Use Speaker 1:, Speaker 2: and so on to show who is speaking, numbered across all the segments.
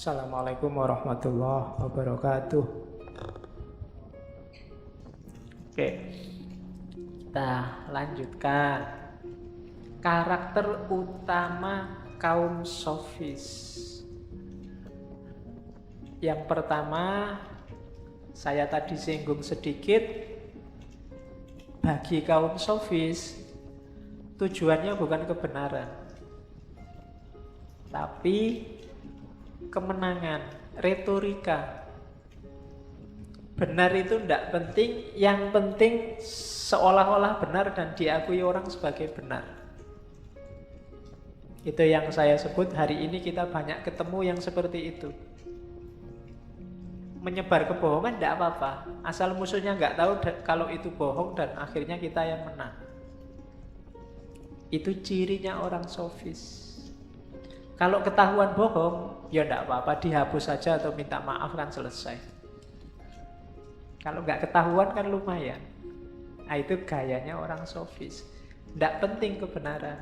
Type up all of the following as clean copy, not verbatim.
Speaker 1: Assalamualaikum warahmatullahi wabarakatuh. Oke, kita lanjutkan. Karakter utama kaum sofis. Yang pertama, saya tadi singgung sedikit. Bagi kaum sofis, tujuannya bukan kebenaran, tapi kemenangan, retorika. Benar itu tidak penting, yang penting seolah-olah benar dan diakui orang sebagai benar. Itu yang saya sebut hari ini kita banyak ketemu yang seperti itu. Menyebar kebohongan tidak apa-apa, asal musuhnya nggak tahu kalau itu bohong dan akhirnya kita yang menang. Itu cirinya orang sofis. Kalau ketahuan bohong, ya enggak apa-apa, dihapus saja atau minta maaf kan selesai. Kalau nggak ketahuan kan lumayan. Nah, itu gayanya orang sofis. Enggak penting kebenaran.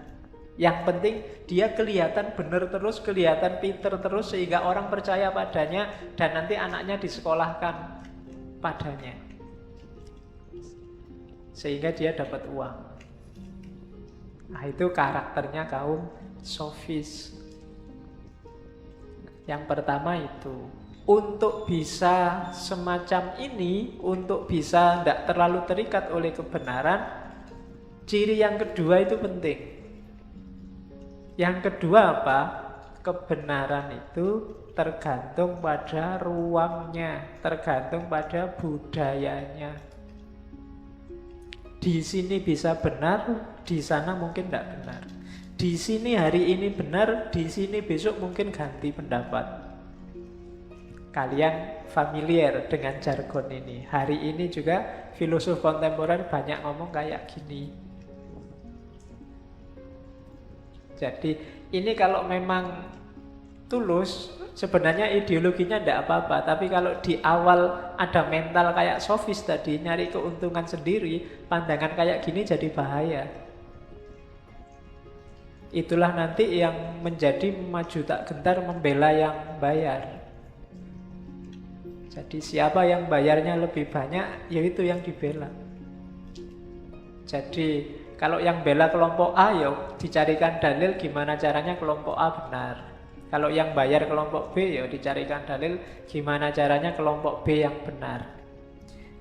Speaker 1: Yang penting dia kelihatan benar terus, kelihatan pinter terus sehingga orang percaya padanya dan nanti anaknya disekolahkan padanya. Sehingga dia dapat uang. Nah, itu karakternya kaum sofis. Yang pertama itu, untuk bisa semacam ini, untuk bisa tidak terlalu terikat oleh kebenaran, ciri yang kedua itu penting. Yang kedua apa? Kebenaran itu tergantung pada ruangnya, tergantung pada budayanya. Di sini bisa benar, di sana mungkin tidak benar. Di sini hari ini benar, di sini besok mungkin ganti pendapat. Kalian familiar dengan jargon ini. Hari ini juga filosof kontemporer banyak ngomong kayak gini. Jadi ini kalau memang tulus, sebenarnya ideologinya tidak apa-apa. Tapi kalau di awal ada mental kayak sofis tadi, nyari keuntungan sendiri, pandangan kayak gini jadi bahaya. Itulah nanti yang menjadi maju tak gentar membela yang bayar. Jadi siapa yang bayarnya lebih banyak, ya itu yang dibela. Jadi kalau yang bela kelompok A, ya dicarikan dalil gimana caranya kelompok A benar. Kalau yang bayar kelompok B, ya dicarikan dalil gimana caranya kelompok B yang benar.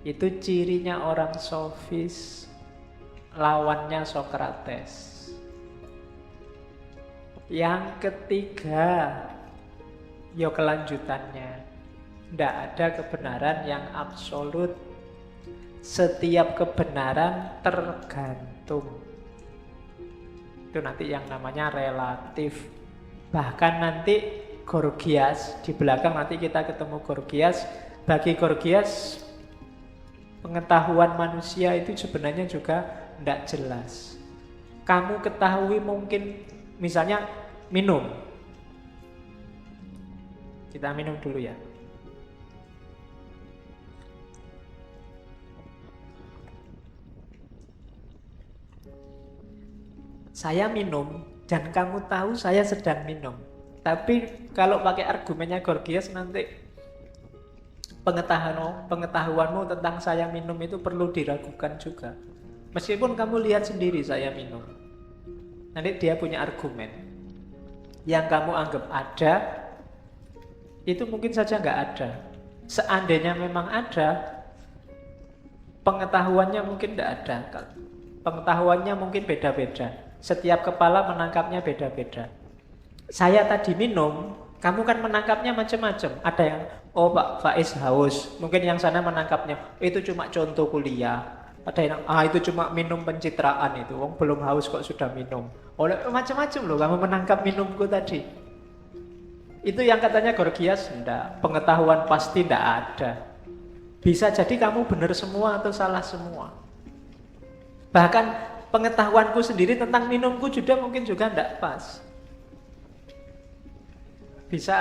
Speaker 1: Itu cirinya orang sofis, lawannya Sokrates. Yang ketiga, ya kelanjutannya. Tidak ada kebenaran yang absolut. Setiap kebenaran tergantung. Itu nanti yang namanya relatif. Bahkan nanti Gorgias, di belakang nanti kita ketemu Gorgias. Bagi Gorgias, pengetahuan manusia itu sebenarnya juga tidak jelas. Kamu ketahui mungkin, misalnya minum. Kita minum dulu ya. Saya minum dan kamu tahu saya sedang minum. Tapi kalau pakai argumennya Gorgias nanti pengetahuanmu tentang saya minum itu perlu diragukan juga. Meskipun kamu lihat sendiri saya minum. Nanti dia punya argumen. Yang kamu anggap ada, itu mungkin saja nggak ada. Seandainya memang ada, pengetahuannya mungkin tidak ada. Pengetahuannya mungkin beda-beda. Setiap kepala menangkapnya beda-beda. Saya tadi minum, kamu kan menangkapnya macam-macam. Ada yang, oh Pak Faiz haus. Mungkin yang sana menangkapnya, itu cuma contoh kuliah. Ada yang, itu cuma minum pencitraan itu. Wong belum haus kok sudah minum. Oleh macam-macam loh kamu menangkap minumku tadi. Itu yang katanya Gorgias, enggak. Pengetahuan pasti enggak ada. Bisa jadi kamu benar semua atau salah semua. Bahkan pengetahuanku sendiri tentang minumku juga mungkin juga enggak pas. Bisa,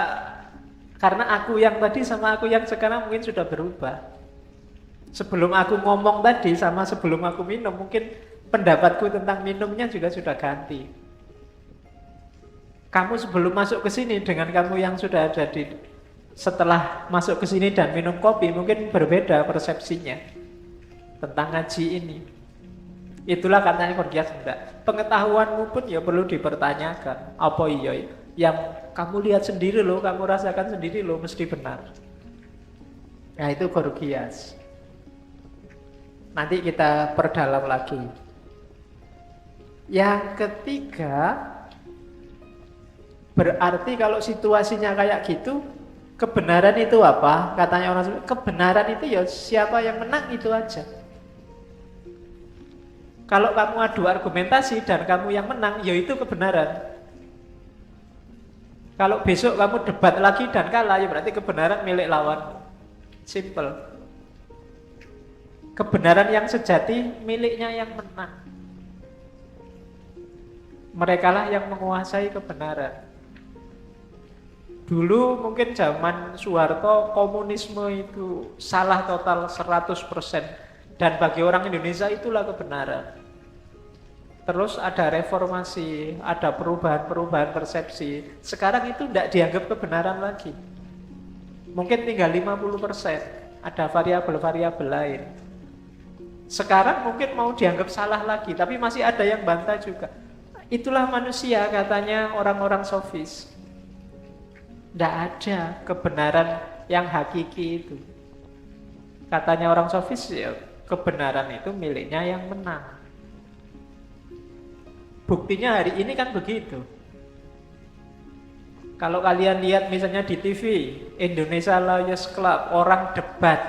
Speaker 1: karena aku yang tadi sama aku yang sekarang mungkin sudah berubah. Sebelum aku ngomong tadi sama sebelum aku minum, mungkin pendapatku tentang minumnya juga sudah ganti. Kamu sebelum masuk ke sini dengan kamu yang sudah ada di setelah masuk ke sini dan minum kopi mungkin berbeda persepsinya tentang ngaji ini. Itulah katanya Gorgias enggak. Pengetahuanmu pun ya perlu dipertanyakan. Apa iya yang kamu lihat sendiri loh, kamu rasakan sendiri loh mesti benar. Nah itu Gorgias. Nanti kita perdalam lagi. Yang ketiga, berarti kalau situasinya kayak gitu, kebenaran itu apa? Katanya orang, kebenaran itu ya siapa yang menang itu aja. Kalau kamu adu argumentasi dan kamu yang menang, ya itu kebenaran. Kalau besok kamu debat lagi dan kalah, ya berarti kebenaran milik lawan. Simple. Kebenaran yang sejati miliknya yang menang. Merekalah yang menguasai kebenaran. Dulu mungkin zaman Soeharto komunisme itu salah total 100%. Dan bagi orang Indonesia itulah kebenaran. Terus ada reformasi, ada perubahan-perubahan persepsi. Sekarang itu tidak dianggap kebenaran lagi. Mungkin tinggal 50%. Ada variabel-variabel lain. Sekarang mungkin mau dianggap salah lagi, tapi masih ada yang bantah juga. Itulah manusia katanya orang-orang sofis. Tidak ada kebenaran yang hakiki itu. Katanya orang sofis ya, kebenaran itu miliknya yang menang. Buktinya hari ini kan begitu. Kalau kalian lihat misalnya di TV, Indonesia Lawyers Club, orang debat.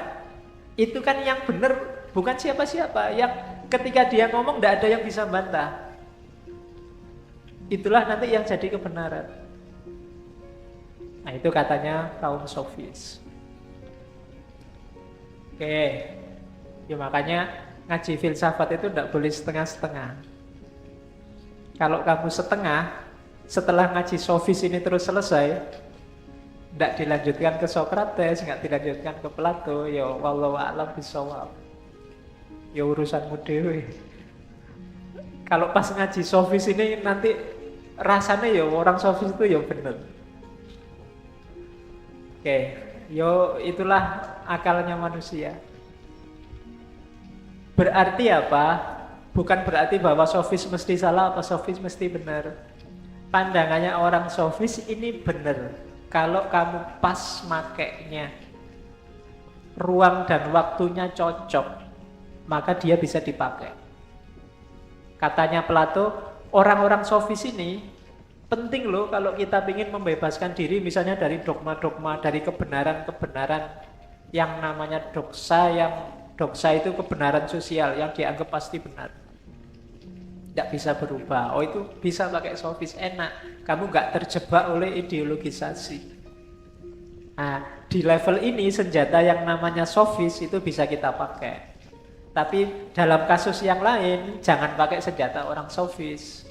Speaker 1: Itu kan yang benar bukan siapa-siapa. Yang ketika dia ngomong tidak ada yang bisa bantah. Itulah nanti yang jadi kebenaran. Nah itu katanya kaum sofis. Oke. Ya makanya ngaji filsafat itu tidak boleh setengah-setengah. Kalau kamu setengah, setelah ngaji sofis ini terus selesai, tidak dilanjutkan ke Sokrates, nggak dilanjutkan ke Plato, ya wallahu a'lam bishawab. Ya urusanmu dewe. Kalau pas ngaji sofis ini nanti rasanya ya orang sofis itu ya bener. Oke, yo itulah akalnya manusia. Berarti apa? Bukan berarti bahwa sofis mesti salah atau sofis mesti benar. Pandangannya orang sofis ini benar. Kalau kamu pas makainya, ruang dan waktunya cocok, maka dia bisa dipakai. Katanya Plato, orang-orang sofis ini penting loh kalau kita ingin membebaskan diri misalnya dari dogma-dogma, dari kebenaran-kebenaran yang namanya doksa, yang doksa itu kebenaran sosial yang dianggap pasti benar. Tidak bisa berubah. Oh itu bisa pakai sofis, enak. Kamu nggak terjebak oleh ideologisasi. Nah, di level ini senjata yang namanya sofis itu bisa kita pakai. Tapi dalam kasus yang lain jangan pakai senjata orang sofis.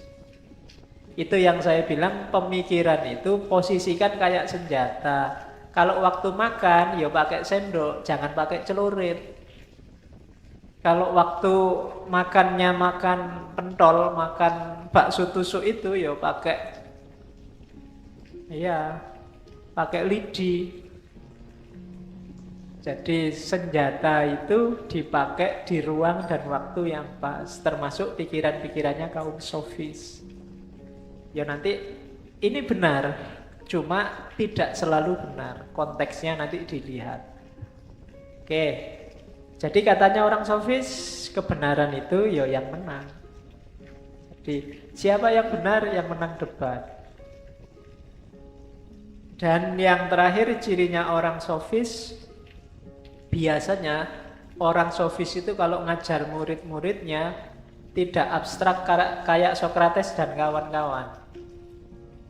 Speaker 1: Itu yang saya bilang pemikiran itu posisikan kayak senjata. Kalau waktu makan ya pakai sendok, jangan pakai celurit. Kalau waktu makannya makan pentol, makan bakso tusuk itu ya pakai lidi. Jadi senjata itu dipakai di ruang dan waktu yang pas, termasuk pikiran-pikirannya kaum sofis. Ya nanti ini benar, cuma tidak selalu benar. Konteksnya nanti dilihat. Oke. Jadi katanya orang sofis, kebenaran itu ya yang menang. Jadi siapa yang benar, yang menang debat. Dan yang terakhir cirinya orang sofis, biasanya orang sofis itu kalau ngajar murid-muridnya tidak abstrak kayak Sokrates dan kawan-kawan.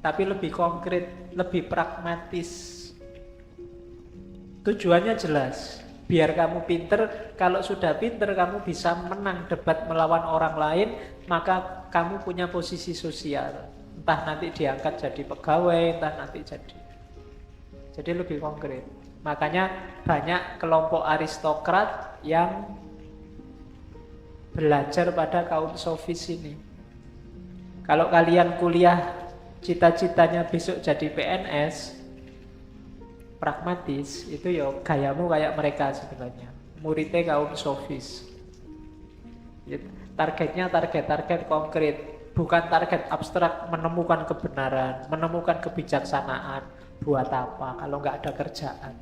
Speaker 1: Tapi lebih konkret, lebih pragmatis. Tujuannya jelas. Biar kamu pinter, kalau sudah pinter kamu bisa menang debat melawan orang lain, maka kamu punya posisi sosial. Entah nanti diangkat jadi pegawai, entah nanti jadi lebih konkret. Makanya banyak kelompok aristokrat yang belajar pada kaum sofis ini. Kalau kalian kuliah cita-citanya besok jadi PNS, pragmatis, itu ya gayamu kayak mereka sebenarnya. Muridnya kaum sofis. Targetnya target konkret, bukan target abstrak menemukan kebenaran, menemukan kebijaksanaan. Buat apa kalau nggak ada kerjaan?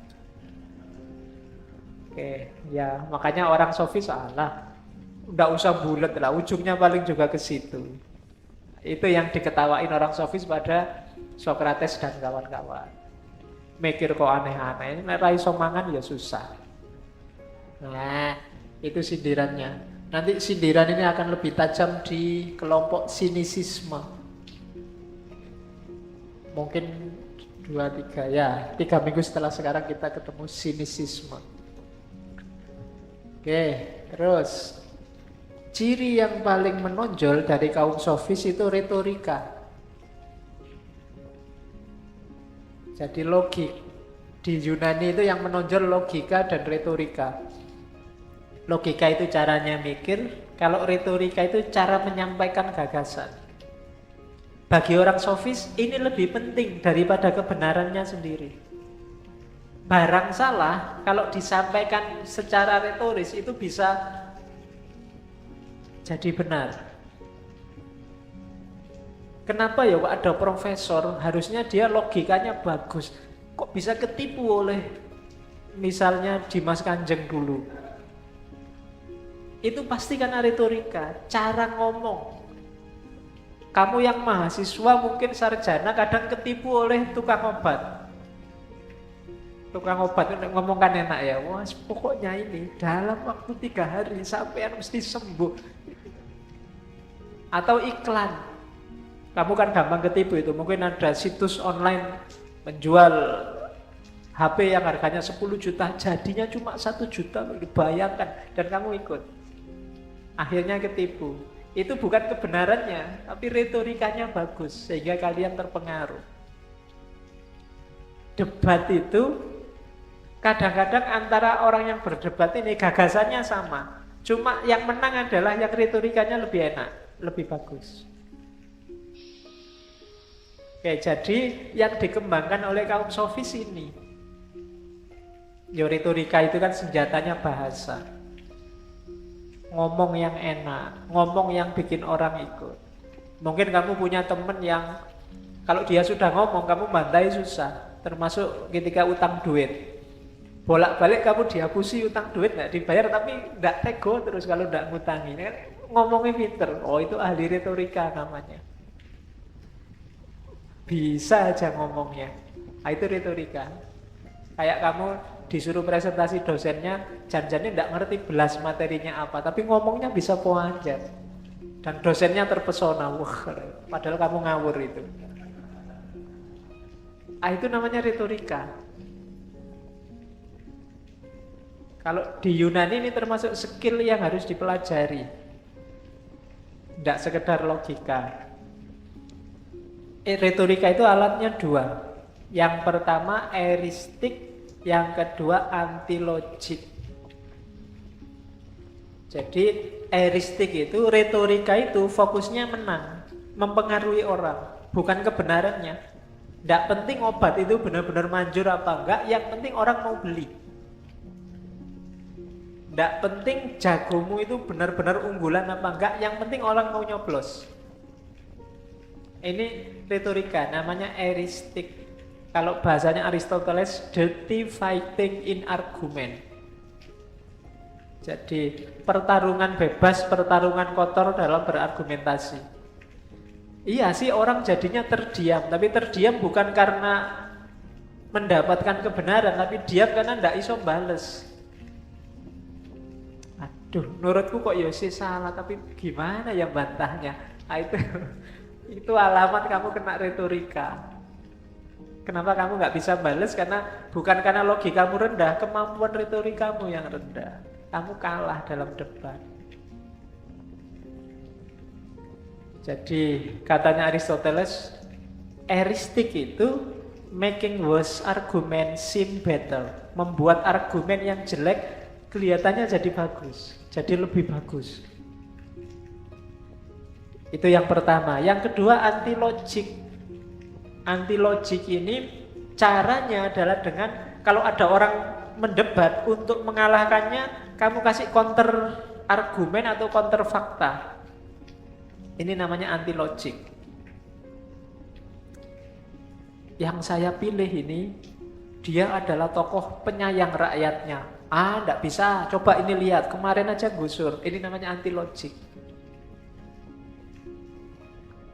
Speaker 1: Oke, ya makanya orang sofis salah. Nggak usah bulat lah, ujungnya paling juga ke situ. Itu yang diketawain orang sofis pada Sokrates dan kawan-kawan. Mikir kok aneh-aneh, rai somangan ya susah. Nah, itu sindirannya. Nanti sindiran ini akan lebih tajam di kelompok sinisisme. Mungkin 2-3 ya, 3 minggu setelah sekarang kita ketemu sinisisme. Oke, terus ciri yang paling menonjol dari kaum sofis itu retorika. Jadi logik. Di Yunani itu yang menonjol logika dan retorika. Logika itu caranya mikir, kalau retorika itu cara menyampaikan gagasan. Bagi orang sofis ini lebih penting daripada kebenarannya sendiri. Barang salah kalau disampaikan secara retoris itu bisa jadi benar. Kenapa ya kok ada profesor, harusnya dia logikanya bagus, kok bisa ketipu oleh misalnya Dimas Kanjeng dulu? Itu pasti karena retorika, cara ngomong. Kamu yang mahasiswa mungkin sarjana kadang ketipu oleh tukang obat. Tukang obat itu ngomongkan enak ya, wah pokoknya ini dalam waktu 3 hari sampean mesti sembuh. Atau iklan, kamu kan gampang ketipu itu. Mungkin ada situs online menjual HP yang harganya 10 juta, jadinya cuma 1 juta, bayangkan, dan kamu ikut. Akhirnya ketipu. Itu bukan kebenarannya, tapi retorikanya bagus, sehingga kalian terpengaruh. Debat itu kadang-kadang antara orang yang berdebat ini gagasannya sama, cuma yang menang adalah yang retorikanya lebih enak, lebih bagus. Oke, jadi yang dikembangkan oleh kaum sofis ini, ya retorika itu kan senjatanya bahasa. Ngomong yang enak, ngomong yang bikin orang ikut. Mungkin kamu punya temen yang kalau dia sudah ngomong, kamu bantai susah. Termasuk ketika utang duit. Bolak-balik kamu dihapusi utang duit, nggak dibayar, tapi nggak tego terus kalau nggak ngutangi. Ngomongnya pinter, oh itu ahli retorika namanya. Bisa aja ngomongnya. Nah, itu retorika. Kayak kamu disuruh presentasi dosennya, janjinya nggak ngerti belas materinya apa, tapi ngomongnya bisa poanjat. Dan dosennya terpesona, wah, padahal kamu ngawur itu. Ah, itu namanya retorika. Kalau di Yunani ini termasuk skill yang harus dipelajari. Tidak sekedar logika. Retorika itu alatnya 2. Yang pertama eristik, yang kedua antilogik. Jadi eristik itu, retorika itu fokusnya menang, mempengaruhi orang, bukan kebenarannya. Tidak penting obat itu benar-benar manjur apa enggak, yang penting orang mau beli. Tidak penting jagomu itu benar-benar unggulan apa enggak, yang penting orang mau nyoblos. Ini retorika, namanya eristik. Kalau bahasanya Aristoteles, dirty fighting in argument. Jadi pertarungan bebas, pertarungan kotor dalam berargumentasi. Iya sih, orang jadinya terdiam, tapi terdiam bukan karena mendapatkan kebenaran, tapi diam karena ndak iso bales. Aduh, menurutku kok Yosi salah, tapi gimana ya bantahnya? Nah, itu alamat kamu kena retorika. Kenapa kamu nggak bisa bales? Karena bukan karena logikamu rendah, kemampuan retorikamu yang rendah. Kamu kalah dalam debat. Jadi katanya Aristoteles, eristik itu making worse argument seem better, membuat argumen yang jelek kelihatannya jadi bagus, jadi lebih bagus. Itu yang pertama. Yang kedua antilogik. Anti logik ini caranya adalah dengan kalau ada orang mendebat, untuk mengalahkannya kamu kasih counter argumen atau counter fakta. Ini namanya anti logik. Yang saya pilih ini, dia adalah tokoh penyayang rakyatnya. Enggak bisa, coba ini lihat, kemarin aja gusur. Ini namanya anti logik.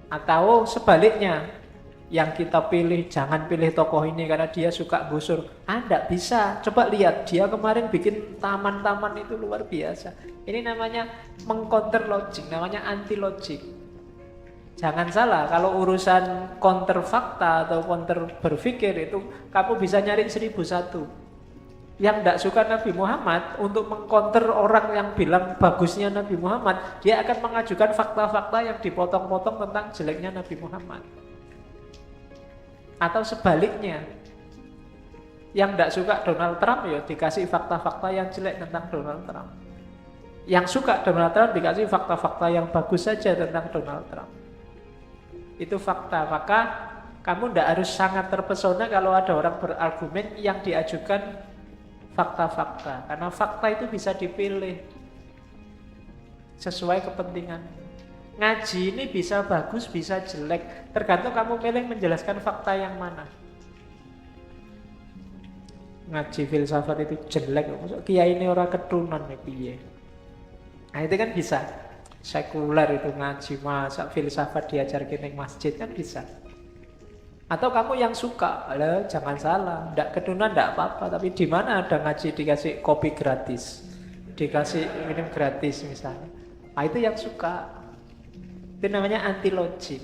Speaker 1: Atau sebaliknya, yang kita pilih, jangan pilih tokoh ini karena dia suka gusur. Enggak bisa, coba lihat, dia kemarin bikin taman-taman itu luar biasa. Ini namanya mengcounter logik, namanya anti logik. Jangan salah, kalau urusan counter fakta atau counter berpikir itu kamu bisa nyari 1001. Yang tidak suka Nabi Muhammad, untuk mengcounter orang yang bilang bagusnya Nabi Muhammad, dia akan mengajukan fakta-fakta yang dipotong-potong tentang jeleknya Nabi Muhammad. Atau sebaliknya, yang tidak suka Donald Trump ya dikasih fakta-fakta yang jelek tentang Donald Trump. Yang suka Donald Trump dikasih fakta-fakta yang bagus saja tentang Donald Trump. Itu fakta. Maka kamu tidak harus sangat terpesona kalau ada orang berargumen yang diajukan fakta-fakta, karena fakta itu bisa dipilih sesuai kepentingan. Ngaji ini bisa bagus, bisa jelek, tergantung kamu pilih menjelaskan fakta yang mana. Ngaji filsafat itu jelek, maksud kiai ini orang keturunan nih piye. Nah itu kan bisa. Sekuler itu ngaji, masa filsafat diajar ning masjid kan bisa. Atau kamu yang suka, jangan salah, ndak keturunan ndak apa-apa, tapi di mana ada ngaji dikasih kopi gratis, dikasih minum gratis misalnya. Nah itu yang suka. Itu namanya anti logik.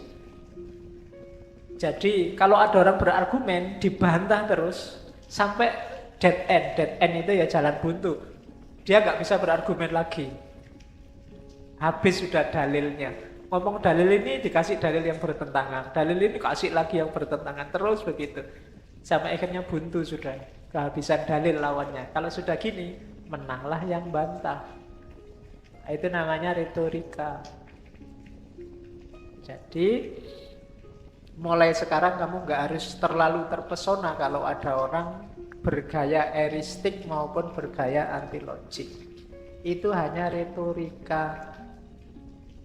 Speaker 1: Jadi kalau ada orang berargumen dibantah terus sampai dead end. Dead end itu ya jalan buntu. Dia nggak bisa berargumen lagi. Habis sudah dalilnya. Ngomong dalil ini dikasih dalil yang bertentangan, dalil ini kasih lagi yang bertentangan, terus begitu. Sampai akhirnya buntu sudah, kehabisan dalil lawannya. Kalau sudah gini, menanglah yang bantah. Itu namanya retorika. Jadi mulai sekarang kamu nggak harus terlalu terpesona kalau ada orang bergaya eristik maupun bergaya anti logik. Itu hanya retorika.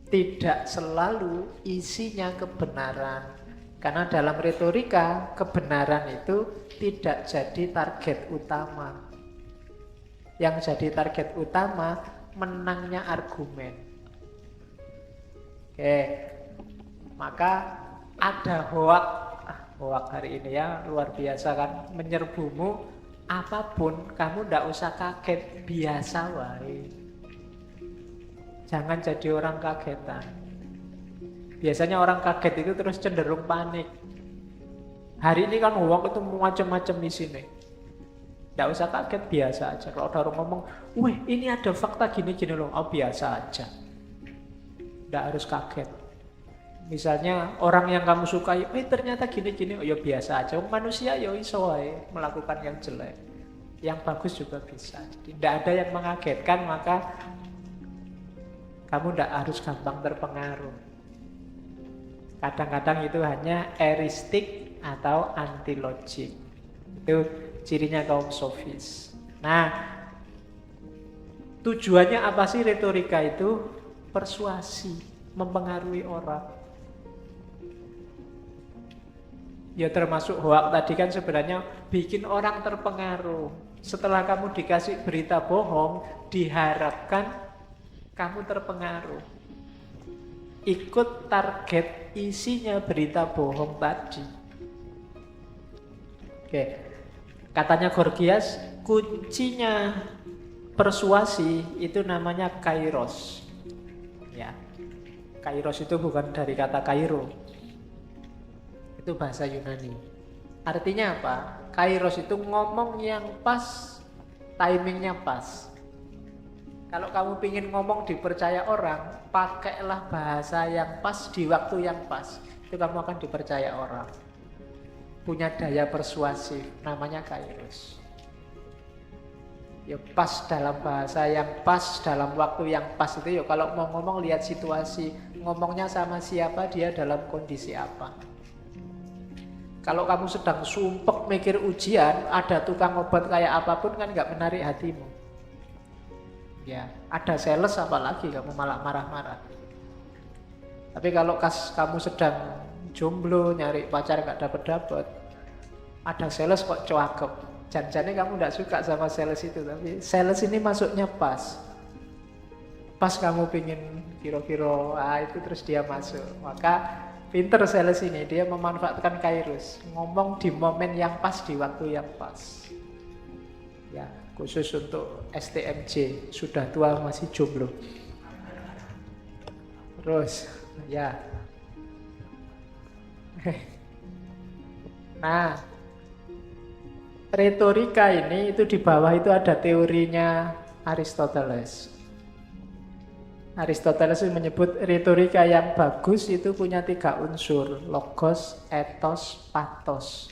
Speaker 1: Tidak selalu isinya kebenaran. Karena dalam retorika, kebenaran itu tidak jadi target utama. Yang jadi target utama, menangnya argumen. Oke, maka ada hoak hari ini ya, luar biasa kan, menyerbumu apapun, kamu ndak usah kaget, biasa wae. Jangan jadi orang kagetan. Biasanya orang kaget itu terus cenderung panik. Hari ini kan hoak itu macam-macam di sini. Tidak usah kaget, biasa aja. Kalau ada orang ngomong, wih ini ada fakta gini-gini loh, oh biasa aja. Tidak harus kaget. Misalnya orang yang kamu sukai, ternyata gini-gini, oh ya biasa aja. Manusia ya iso wae melakukan yang jelek. Yang bagus juga bisa. Jadi tidak ada yang mengagetkan, maka kamu tidak harus gampang terpengaruh. Kadang-kadang itu hanya eristik atau anti logik. Itu cirinya kaum sofis. Nah, tujuannya apa sih retorika itu? Persuasi, mempengaruhi orang. Ya termasuk hoak tadi kan sebenarnya bikin orang terpengaruh. Setelah kamu dikasih berita bohong, diharapkan kamu terpengaruh. Ikut target isinya berita bohong tadi. Oke. Katanya Gorgias, kuncinya persuasi itu namanya kairos. Ya. Kairos itu bukan dari kata Kairo. Itu bahasa Yunani. Artinya apa? Kairos itu ngomong yang pas, timingnya pas. Kalau kamu ingin ngomong dipercaya orang, pakailah bahasa yang pas di waktu yang pas. Itu kamu akan dipercaya orang. Punya daya persuasif, namanya kairos. Ya pas dalam bahasa yang pas, dalam waktu yang pas itu ya kalau mau ngomong lihat situasi, ngomongnya sama siapa, dia dalam kondisi apa. Kalau kamu sedang sumpek mikir ujian, ada tukang obat kayak apapun kan nggak menarik hatimu. Ya, ada sales apalagi kamu malah marah-marah. Tapi kalau kamu sedang jomblo, nyari pacar nggak dapet-dapet, ada sales kok cakep. Jangan-jangan kamu nggak suka sama sales itu, tapi sales ini masuknya pas. Pas kamu pingin kira-kira, itu terus dia masuk. Maka pinter sales ini, dia memanfaatkan Kairos, ngomong di momen yang pas, di waktu yang pas. Ya, khusus untuk STMJ, sudah tua masih jomblo. Terus, ya. Nah, retorika ini itu di bawah itu ada teorinya Aristoteles. Aristoteles menyebut retorika yang bagus itu punya 3 unsur, logos, ethos, pathos.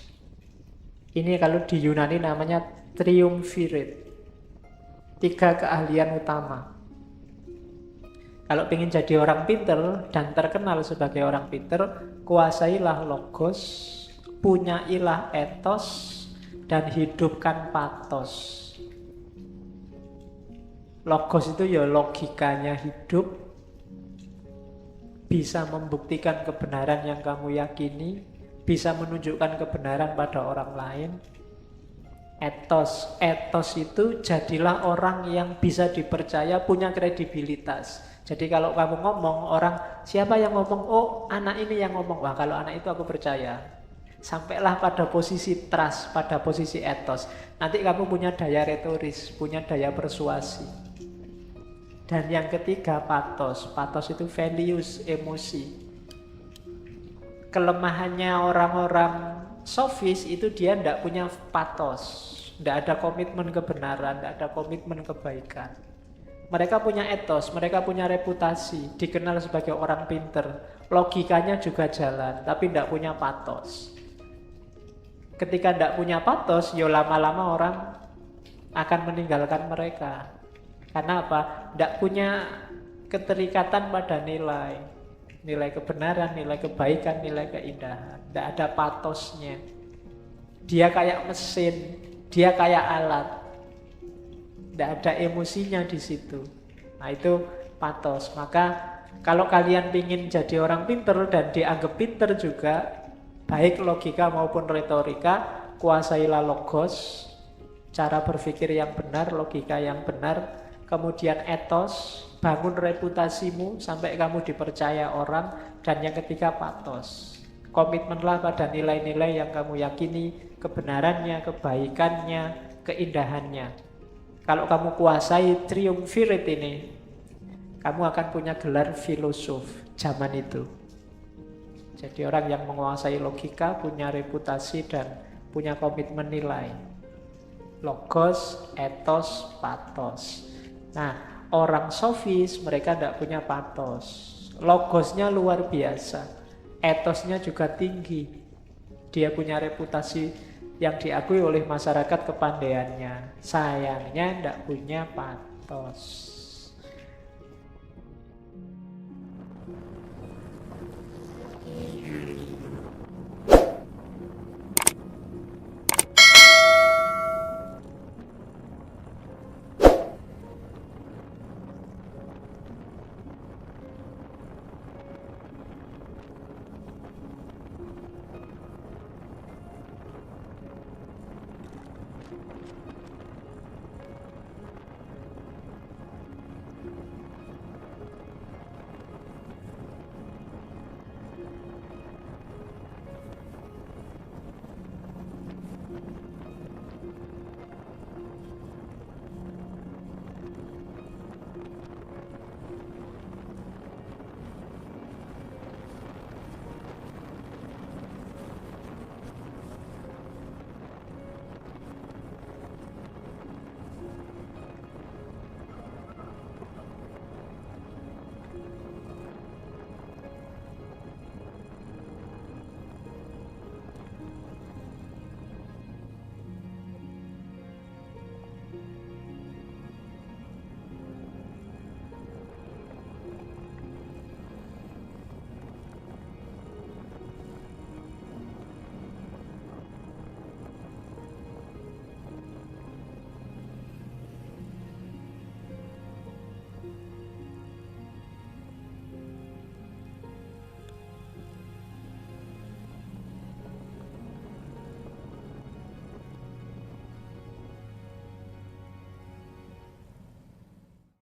Speaker 1: Ini kalau di Yunani namanya triumvirate. 3 keahlian utama. Kalau ingin jadi orang pinter dan terkenal sebagai orang pinter, kuasailah logos, punyailah ethos, dan hidupkan pathos. Logos itu ya logikanya hidup, bisa membuktikan kebenaran yang kamu yakini, bisa menunjukkan kebenaran pada orang lain. Ethos itu jadilah orang yang bisa dipercaya, punya kredibilitas. Jadi kalau kamu ngomong, orang siapa yang ngomong? Oh, anak ini yang ngomong. Wah, kalau anak itu aku percaya. Sampailah pada posisi trust, pada posisi ethos. Nanti kamu punya daya retoris, punya daya persuasi. Dan yang ketiga pathos. Pathos itu values, emosi. Kelemahannya orang-orang sofis itu dia tidak punya pathos. Tidak ada komitmen kebenaran, tidak ada komitmen kebaikan. Mereka punya ethos, mereka punya reputasi, dikenal sebagai orang pinter. Logikanya juga jalan, tapi tidak punya pathos. Ketika tidak punya pathos, ya lama-lama orang akan meninggalkan mereka. Karena apa? Tidak punya keterikatan pada nilai. Nilai kebenaran, nilai kebaikan, nilai keindahan. Tidak ada pathosnya. Dia kayak mesin, dia kayak alat. Tidak ada emosinya di situ. Nah itu pathos. Maka kalau kalian ingin jadi orang pinter dan dianggap pinter juga, baik logika maupun retorika, kuasailah logos, cara berpikir yang benar, logika yang benar. Kemudian ethos, bangun reputasimu sampai kamu dipercaya orang. Dan yang ketiga pathos, komitmenlah pada nilai-nilai yang kamu yakini, kebenarannya, kebaikannya, keindahannya. Kalau kamu kuasai triumvirate ini, kamu akan punya gelar filosof zaman itu. Jadi orang yang menguasai logika, punya reputasi dan punya komitmen nilai. Logos, ethos, pathos. Nah, orang sofis mereka tidak punya pathos. Logosnya luar biasa, ethosnya juga tinggi. Dia punya reputasi yang diakui oleh masyarakat kepandaiannya. Sayangnya tidak punya pathos.